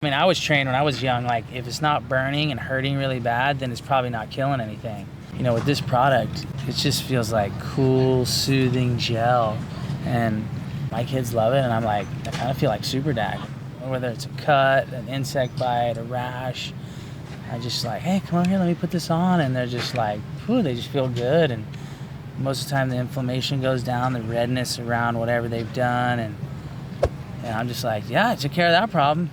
I mean, I was trained when I was young, like if it's not burning and hurting really bad, then it's probably not killing anything. You know, with this product, it just feels like cool, soothing gel. And my kids love it, and I'm like, I kind of feel like super dad. Whether it's a cut, an insect bite, a rash, I just like, hey, come on here, let me put this on. And they're just like, whew, they just feel good. And most of the time the inflammation goes down, the redness around whatever they've done. And I'm just like, yeah, I took care of that problem.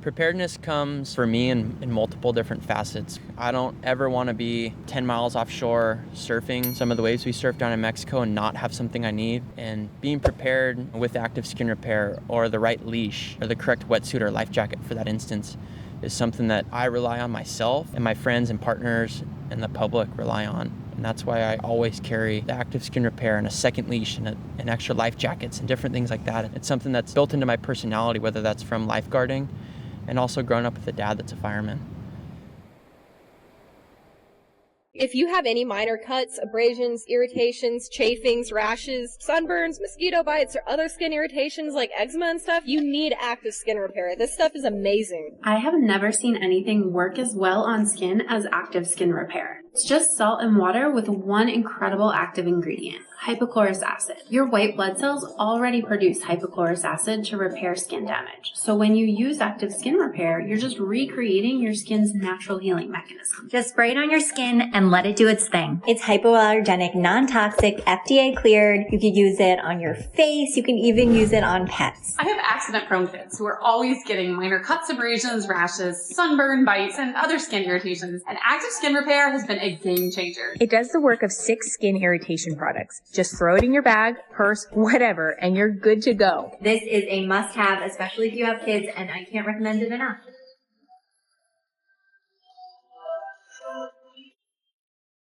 Preparedness comes for me in multiple different facets. I don't ever want to be 10 miles offshore surfing some of the waves we surf down in Mexico and not have something I need. And being prepared with active skin repair or the right leash or the correct wetsuit or life jacket for that instance is something that I rely on myself and my friends and partners and the public rely on. And that's why I always carry the active skin repair and a second leash and extra life jackets and different things like that. It's something that's built into my personality, whether that's from lifeguarding and also growing up with a dad that's a fireman. If you have any minor cuts, abrasions, irritations, chafings, rashes, sunburns, mosquito bites, or other skin irritations like eczema and stuff, you need active skin repair. This stuff is amazing. I have never seen anything work as well on skin as active skin repair. It's just salt and water with one incredible active ingredient, hypochlorous acid. Your white blood cells already produce hypochlorous acid to repair skin damage. So when you use active skin repair, you're just recreating your skin's natural healing mechanism. Just spray it on your skin and let it do its thing. It's hypoallergenic, non-toxic, FDA cleared. You could use it on your face. You can even use it on pets. I have accident-prone kids who are always getting minor cuts, abrasions, rashes, sunburn, bites, and other skin irritations. And active skin repair has been a game changer. It does the work of 6 skin irritation products. Just throw it in your bag, purse, whatever, and you're good to go. This is a must-have, especially if you have kids, and I can't recommend it enough.